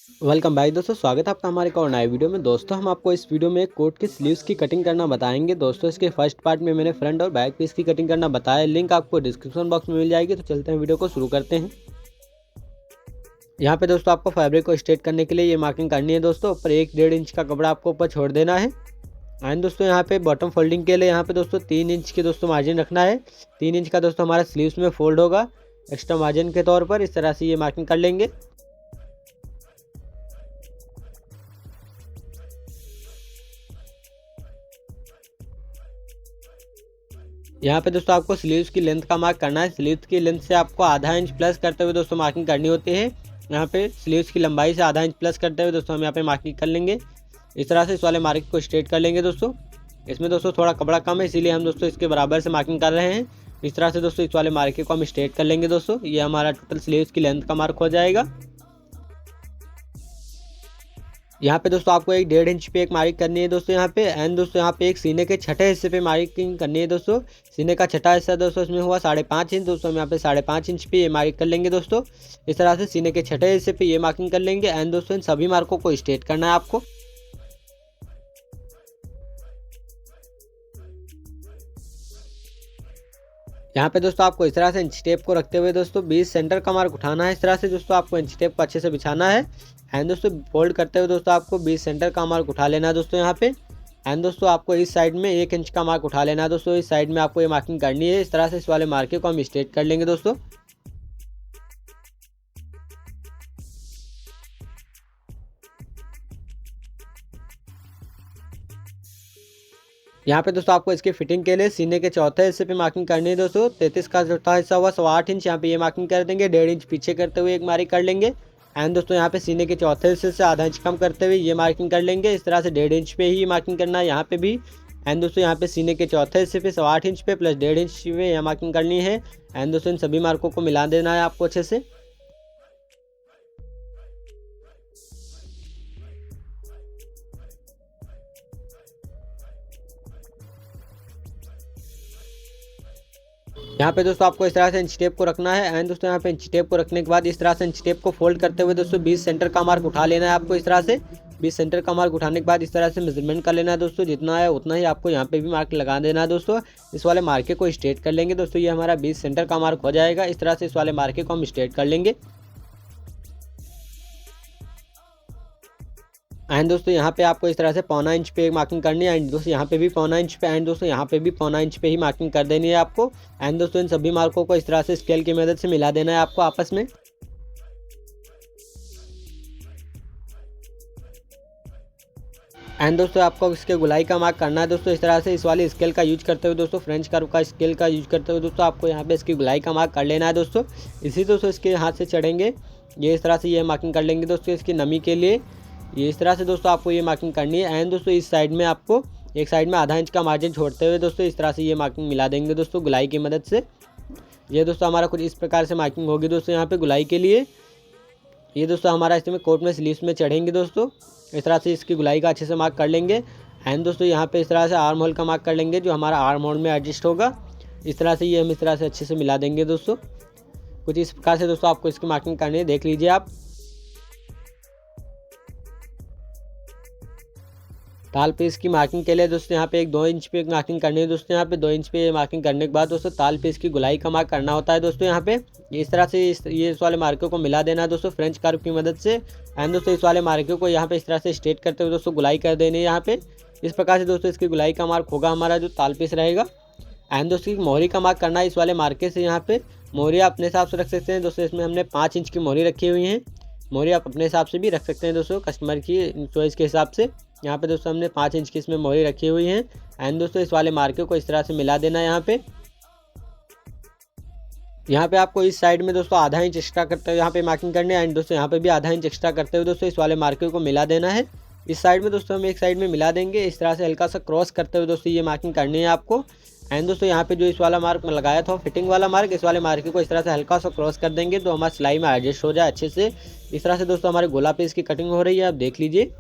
Welcome भाई दोस्तों, स्वागत है आपका हमारे एक और नए वीडियो में। दोस्तों हम आपको इस वीडियो में कोट की स्लीव्स की कटिंग करना बताएंगे। दोस्तों इसके फर्स्ट पार्ट में मैंने फ्रंट और बैक पीस की कटिंग करना बताया, लिंक आपको डिस्क्रिप्शन बॉक्स में मिल जाएगी। तो चलते हैं, वीडियो को शुरू करते हैं। यहाँ पे दोस्तों आपको फैब्रिक को स्ट्रेट करने के लिए ये मार्किंग करनी है। दोस्तों ऊपर 1-1.5 इंच का कपड़ा आपको ऊपर छोड़ देना है। एंड दोस्तों यहाँ पे बॉटम फोल्डिंग के लिए यहाँ पे दोस्तों 3 इंच की दोस्तों मार्जिन रखना है। 3 इंच का दोस्तों हमारा स्लीव्स में फोल्ड होगा एक्स्ट्रा मार्जिन के तौर पर। इस तरह से ये मार्किंग कर लेंगे। यहाँ पे दोस्तों आपको स्लीव्स की लेंथ का मार्क करना है। स्लीव्स की लेंथ से आपको आधा इंच प्लस करते हुए दोस्तों मार्किंग करनी होती है। यहाँ पे स्लीव्स की लंबाई से आधा इंच प्लस करते हुए दोस्तों हम यहाँ पे मार्किंग कर लेंगे। इस तरह से इस वाले मार्किंग को स्ट्रेट कर लेंगे। दोस्तों इसमें दोस्तों थोड़ा कपड़ा कम है, इसीलिए हम दोस्तों इसके बराबर से मार्किंग कर रहे हैं। इस तरह से दोस्तों इस वाले मार्किंग को हम स्ट्रेट कर लेंगे। दोस्तों ये हमारा टोटल स्लीव्स की लेंथ का मार्क हो जाएगा। यहाँ पे दोस्तों आपको 1-1.5 इंच पे एक मार्किंग करनी है दोस्तों यहाँ पे। एंड दोस्तों यहाँ पे एक सीने के छठे हिस्से पे मार्किंग करनी है। दोस्तों सीने का छठा हिस्सा दोस्तों इसमें हुआ 5.5 इंच। दोस्तों हम यहाँ पे 5.5 इंच पे ये मार्किंग कर लेंगे। दोस्तों इस तरह से सीने के छठे हिस्से पे ये मार्किंग कर लेंगे। एंड दोस्तों इन सभी मार्कों को स्ट्रेट करना है आपको। यहाँ पे दोस्तों आपको इस तरह से इंच टेप को रखते हुए दोस्तों 20 सेंटर का मार्क उठाना है। इस तरह से दोस्तों आपको इंच टेप को अच्छे से बिछाना है। एंड दोस्तों फोल्ड करते हुए दोस्तों आपको 20 सेंटर का मार्क उठा लेना है दोस्तों यहाँ पे। एंड दोस्तों आपको इस साइड में 1 इंच का मार्क उठा लेना है। दोस्तों इस साइड में आपको ये मार्किंग करनी है। इस तरह से इस वाले मार्के को हम स्ट्रेट कर लेंगे। दोस्तों यहाँ पे दोस्तों आपको इसकी फिटिंग के लिए सीने के चौथे हिस्से पे मार्किंग करनी है। दोस्तों 33 का चौथा हिस्सा हुआ 8.25 इंच, यहाँ पे ये मार्किंग कर देंगे। 1.5 इंच पीछे करते हुए एक मार्किंग कर लेंगे। एंड दोस्तों यहाँ पे सीने के चौथे हिस्से से आधा इंच कम करते हुए ये मार्किंग कर लेंगे। इस तरह से 1.5 इंच पे ही मार्किंग करना है यहाँ पे भी। एंड दोस्तों यहाँ पे सीने के चौथे हिस्से पे 8.25 इंच पे प्लस 1.5 इंच पे यह मार्किंग करनी है। एंड दोस्तों इन सभी मार्कों को मिला देना है आपको अच्छे से। यहाँ पे दोस्तों आपको इस तरह से इंच टेप को रखना है। एंड दोस्तों यहाँ पे इंच टेप को रखने के बाद इस तरह से इंच टेप को फोल्ड करते हुए दोस्तों 20 सेंटर का मार्क उठा लेना है आपको। इस तरह से 20 सेंटर का मार्क उठाने के बाद इस तरह से मेजरमेंट कर लेना है। दोस्तों जितना है उतना ही आपको यहाँ पे भी मार्क लगा देना है। दोस्तों इस वाले मार्के को स्ट्रेट कर लेंगे। दोस्तों ये हमारा 20 सेंटर का मार्क हो जाएगा। इस तरह से इस वाले मार्के को हम स्ट्रेट कर लेंगे। एंड दोस्तों यहाँ पे आपको इस तरह से 1.25 इंच पे मार्किंग करनी है। एंड दोस्तों यहाँ पे भी 1.25 इंच पे, एंड दोस्तों यहाँ पे भी 1.25 इंच पे ही मार्किंग कर देनी है आपको। एंड दोस्तों इन सभी मार्कों को इस तरह से स्केल की मदद से मिला देना है आपको आपस में। एंड दोस्तों आपको इसके गुलाई का मार्क करना है। दोस्तों इस तरह से इस वाले स्केल का यूज करते हुए दोस्तों फ्रेंच कर्व का स्केल का यूज करते हुए दोस्तों आपको यहाँ पे इसकी गुलाई का मार्क कर लेना है। दोस्तों इसी दोस्तों इसके हाथ से चढ़ेंगे, ये इस तरह से ये मार्किंग कर लेंगे। दोस्तों इसकी नमी के लिए ये इस तरह से दोस्तों आपको ये मार्किंग करनी है। एंड दोस्तों इस साइड में आपको एक साइड में आधा इंच का मार्जिन छोड़ते हुए दोस्तों इस तरह से ये मार्किंग मिला देंगे दोस्तों गुलाई की मदद से। ये दोस्तों हमारा कुछ इस प्रकार से मार्किंग होगी दोस्तों यहाँ पे गुलाई के लिए। ये दोस्तों हमारा इसमें कोट में स्लीव्स में चढ़ेंगे। दोस्तों इस तरह से इसकी गुलाई का अच्छे से मार्क कर लेंगे। एंड दोस्तों यहाँ पे इस तरह से आर्म होल का मार्क कर लेंगे, जो हमारा आर्म होल में एडजस्ट होगा। इस तरह से ये हम इस तरह से अच्छे से मिला देंगे। दोस्तों कुछ इस प्रकार से दोस्तों आपको इसकी मार्किंग करनी है, देख लीजिए आप। ताल पीस की मार्किंग के लिए दोस्तों यहाँ पे 2 इंच पे मार्किंग करनी है। दोस्तों यहाँ पे 2 इंच पे मार्किंग करने के बाद दोस्तों ताल पीस की गुलाई का मार्क करना होता है। दोस्तों यहाँ पे इस तरह से ये इस वाले मार्के को मिला देना है दोस्तों फ्रेंच कर्व की मदद से। एंड दोस्तों इस वाले मार्के को यहाँ पे इस तरह से स्ट्रेट करते हुए दोस्तों गुलाई कर देनी है यहाँ पे। इस प्रकार से दोस्तों इसकी गुलाई का मार्क होगा हमारा जो ताल पीस रहेगा। एंड दोस्तों मोहरी का मार्क करना है इस वाले मार्के से। यहाँ पे मोहरी आप अपने हिसाब से रख सकते हैं। दोस्तों इसमें हमने 5 इंच की मोहरी रखी हुई है। मोहरी आप अपने हिसाब से भी रख सकते हैं दोस्तों, कस्टमर की चॉइस के हिसाब से। यहाँ पे दोस्तों हमने 5 इंच की इसमें मोहरी रखी हुई है। एंड दोस्तों इस वाले मार्के को इस तरह से मिला देना है यहाँ पे। यहाँ पे आपको इस साइड में दोस्तों आधा इंच एक्स्ट्रा करते हुए यहाँ पे मार्किंग करनी है। एंड दोस्तों यहाँ पे भी आधा इंच एक्स्ट्रा करते हुए दोस्तों इस वाले मार्के को मिला देना है। इस साइड में दोस्तों हम एक साइड में मिला देंगे। इस तरह से हल्का सा क्रॉस करते हुए दोस्तों ये मार्किंग करनी है आपको। एंड दोस्तों यहाँ पे जो इस वाला मार्क लगाया था फिटिंग वाला मार्क, इस वाले मार्के को इस तरह से हल्का सा क्रॉस कर देंगे तो हमारा सिलाई में एडजस्ट हो जाए अच्छे से। इस तरह से दोस्तों हमारे गोला पीस की कटिंग हो रही है, आप देख लीजिए।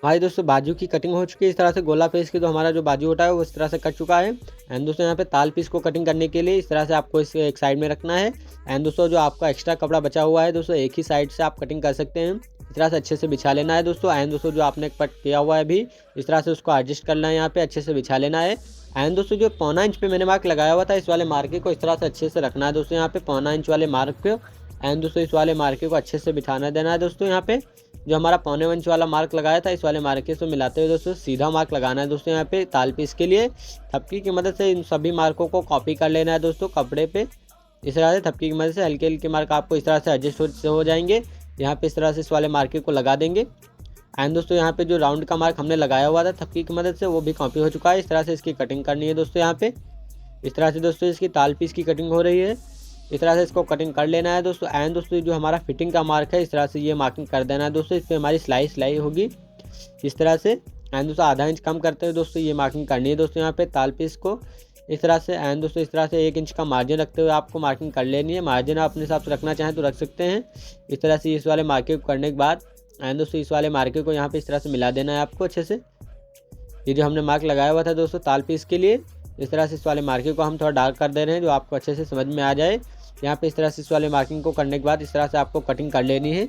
हमारी दोस्तों बाजू की कटिंग हो चुकी है। इस तरह से गोला पीस की तो हमारा जो बाजू होता है वो इस तरह से कट चुका है। एंड दोस्तों यहाँ पे ताल पीस को कटिंग करने के लिए इस तरह से आपको इसे एक साइड में रखना है। एंड दोस्तों जो आपका एक्स्ट्रा कपड़ा बचा हुआ है दोस्तों एक ही साइड से आप कटिंग कर सकते हैं। इस तरह से अच्छे से बिछा लेना है दोस्तों। एंड दोस्तों जो आपने कट किया हुआ है अभी इस तरह से उसको एडजस्ट करना है, यहाँ पे अच्छे से बिछा लेना है। एंड दोस्तों जो 1.25 इंच पे मैंने मार्क लगाया हुआ था इस वाले मार्के को इस तरह से अच्छे से रखना है दोस्तों यहाँ पे 1.25 इंच वाले मार्क पे। एंड दोस्तों इस वाले मार्के को अच्छे से बिठाना देना है दोस्तों। यहाँ पे जो हमारा 1.25 इंच वाला मार्क लगाया था इस वाले मार्के से मिलाते हुए दोस्तों सीधा मार्क लगाना है दोस्तों यहाँ पे ताल पीस के लिए। थपकी की मदद से इन सभी मार्कों को कॉपी कर लेना है दोस्तों कपड़े पे। इस तरह से थपकी की मदद से हल्के हल्के मार्क आपको इस तरह से एडजस्ट हो जाएंगे। यहाँ पे इस तरह से इस वाले मार्के को लगा देंगे। एंड दोस्तों यहाँ पे जो राउंड का मार्क हमने लगाया हुआ था थपकी की मदद से वो भी कॉपी हो चुका है। इस तरह से इसकी कटिंग करनी है दोस्तों यहाँ पे। इस तरह से दोस्तों इसकी ताल पीस की कटिंग हो रही है। इस तरह से इसको कटिंग कर लेना है दोस्तों। एंड दोस्तों जो हमारा फिटिंग का मार्क है इस तरह से ये मार्किंग कर देना है दोस्तों। इस पर हमारी सिलाई होगी इस तरह से। एंड दोस्तों आधा इंच कम करते हुए दोस्तों ये मार्किंग करनी है दोस्तों यहाँ पे ताल पीस को इस तरह से। एंड दोस्तों इस तरह से 1 इंच का मार्जिन रखते हुए आपको मार्किंग कर लेनी है। मार्जिन आप अपने हिसाब से रखना चाहें तो रख सकते हैं। इस तरह से इस वाले मार्के को करने के बाद एंड दोस्तों इस वाले मार्के को यहाँ पे इस तरह से मिला देना है आपको अच्छे से। ये जो हमने मार्क लगाया हुआ था दोस्तों ताल पीस के लिए इस तरह से इस वाले मार्के को हम थोड़ा डार्क कर दे रहे हैं जो आपको अच्छे से समझ में आ जाए। यहाँ पे इस तरह से इस वाले मार्किंग को करने के बाद इस तरह से आपको कटिंग कर लेनी है।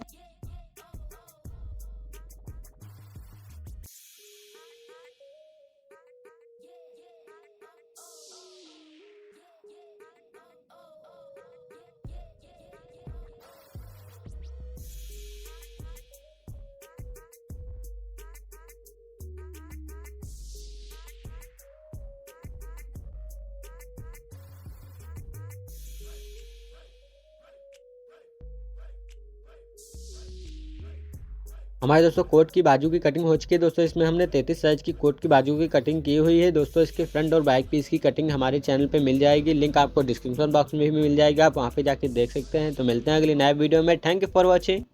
हमारे दोस्तों कोट की बाजू की कटिंग हो चुकी है दोस्तों। इसमें हमने 33 साइज की कोट की बाजू की कटिंग की हुई है दोस्तों। इसके फ्रंट और बैक पीस की कटिंग हमारे चैनल पे मिल जाएगी। लिंक आपको डिस्क्रिप्शन बॉक्स में भी मिल जाएगा, आप वहाँ पे जाके देख सकते हैं। तो मिलते हैं अगली नए वीडियो में। Thank you for watching.